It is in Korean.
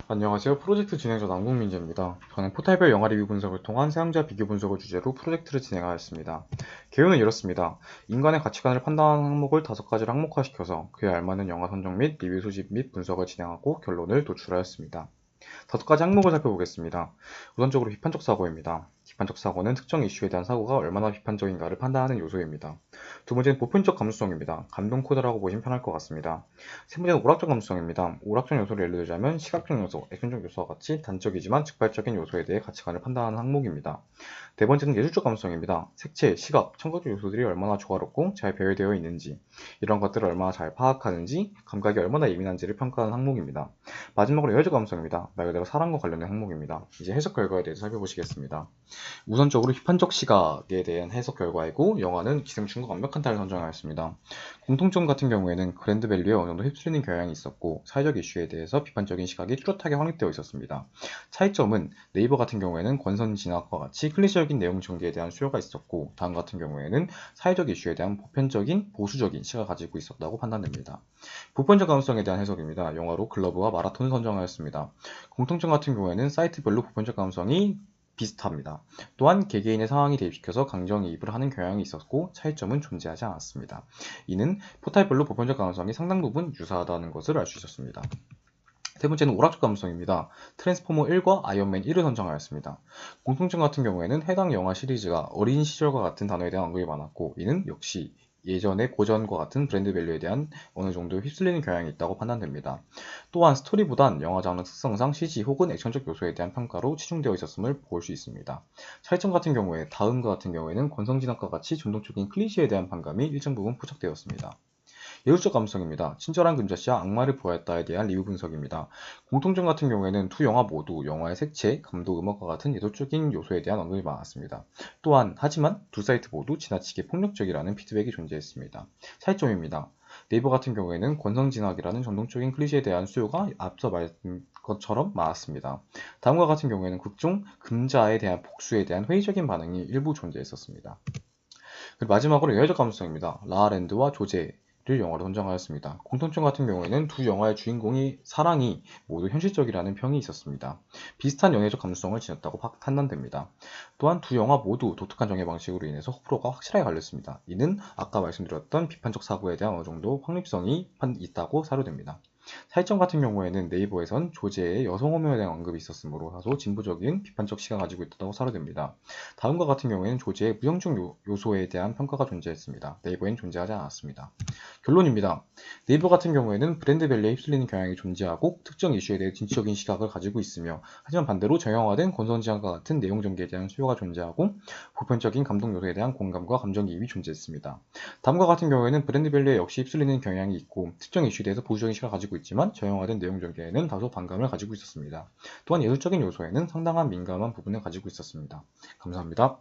안녕하세요. 프로젝트 진행자 남궁민재입니다. 저는 포탈별 영화 리뷰 분석을 통한 사용자 비교 분석을 주제로 프로젝트를 진행하였습니다. 개요는 이렇습니다. 인간의 가치관을 판단하는 항목을 5가지를 항목화시켜서 그에 알맞는 영화 선정 및 리뷰 수집 및 분석을 진행하고 결론을 도출하였습니다. 5가지 항목을 살펴보겠습니다. 우선적으로 비판적 사고입니다. 비판적 사고는 특정 이슈에 대한 사고가 얼마나 비판적인가를 판단하는 요소입니다. 두 번째는 보편적 감수성입니다. 감동 코드라고 보시면 편할 것 같습니다. 세 번째는 오락적 감수성입니다. 오락적 요소를 예를 들자면 시각적 요소, 액션적 요소와 같이 단적이지만 즉발적인 요소에 대해 가치관을 판단하는 항목입니다. 네 번째는 예술적 감수성입니다. 색채, 시각, 청각적 요소들이 얼마나 조화롭고 잘 배열되어 있는지, 이런 것들을 얼마나 잘 파악하는지, 감각이 얼마나 예민한지를 평가하는 항목입니다. 마지막으로 예외적 감성입니다. 말 그대로 사랑과 관련된 항목입니다. 이제 해석 결과에 대해서 살펴보시겠습니다. 우선적으로 비판적 시각에 대한 해석 결과이고, 영화는 기생충과 완벽한 타를 선정하였습니다. 공통점 같은 경우에는 브랜드 밸류에 어느 정도 휩쓸리는 경향이 있었고, 사회적 이슈에 대해서 비판적인 시각이 뚜렷하게 확립되어 있었습니다. 차이점은 네이버 같은 경우에는 권선 진학과 같이 클리셰적인 내용 전개에 대한 수요가 있었고, 다음 같은 경우에는 사회적 이슈에 대한 보편적인 보수적인 시각을 가지고 있었다고 판단됩니다. 보편적 가능성에 대한 해석입니다. 영화로 글러브와 마라톤을 선정하였습니다. 공통점 같은 경우에는 사이트별로 보편적 가능성이 비슷합니다. 또한 개개인의 상황이 대입시켜서 감정이입을 하는 경향이 있었고 차이점은 존재하지 않았습니다. 이는 포탈별로 보편적 가능성이 상당 부분 유사하다는 것을 알 수 있었습니다. 세 번째는 오락적 감성입니다. 트랜스포머 1과 아이언맨 1을 선정하였습니다. 공통점 같은 경우에는 해당 영화 시리즈가 어린 시절과 같은 단어에 대한 언급이 많았고, 이는 역시 예전의 고전과 같은 브랜드 밸류에 대한 어느 정도 휩쓸리는 경향이 있다고 판단됩니다. 또한 스토리보단 영화 장르 특성상 CG 혹은 액션적 요소에 대한 평가로 치중되어 있었음을 볼 수 있습니다. 차이점 같은 경우에 다음과 같은 경우에는 권성진학과 같이 전통적인 클리셰에 대한 반감이 일정 부분 포착되었습니다. 예술적 감성입니다. 친절한 금자씨와 악마를 보았다에 대한 리뷰 분석입니다. 공통점 같은 경우에는 두 영화 모두 영화의 색채, 감독, 음악과 같은 예술적인 요소에 대한 언급이 많았습니다. 또한 하지만 두 사이트 모두 지나치게 폭력적이라는 피드백이 존재했습니다. 차이점입니다. 네이버 같은 경우에는 권성진학이라는 전통적인 클리셰에 대한 수요가 앞서 말한 것처럼 많았습니다. 다음과 같은 경우에는 극중 금자에 대한 복수에 대한 회의적인 반응이 일부 존재했었습니다. 그리고 마지막으로 예외적 감수성입니다. 라라랜드와 조제를 영화로 선정하였습니다. 공통점 같은 경우에는 두 영화의 주인공이 사랑이 모두 현실적이라는 평이 있었습니다. 비슷한 연애적 감수성을 지녔다고 판단됩니다. 또한 두 영화 모두 독특한 정해 방식으로 인해서 호불호가 확실하게 갈렸습니다. 이는 아까 말씀드렸던 비판적 사고에 대한 어느 정도 확립성이 있다고 사료됩니다. 차이점 같은 경우에는 네이버에선 조제의 여성 호명에 대한 언급이 있었으므로 다소 진보적인 비판적 시각을 가지고 있다고 사료됩니다. 다음과 같은 경우에는 조제의 무형적 요소에 대한 평가가 존재했습니다. 네이버엔 존재하지 않았습니다. 결론입니다. 네이버 같은 경우에는 브랜드 밸류에 휩쓸리는 경향이 존재하고 특정 이슈에 대해 진취적인 시각을 가지고 있으며, 하지만 반대로 정형화된 권선지향과 같은 내용 전개에 대한 수요가 존재하고 보편적인 감동 요소에 대한 공감과 감정이입이 존재했습니다. 다음과 같은 경우에는 브랜드 밸류에 역시 휩쓸리는 경향이 있고 특정 이슈에 대해서 보수적인 시각을 가지고 있지만 정형화된 내용 전개에는 다소 반감을 가지고 있었습니다. 또한 예술적인 요소에는 상당한 민감한 부분을 가지고 있었습니다. 감사합니다.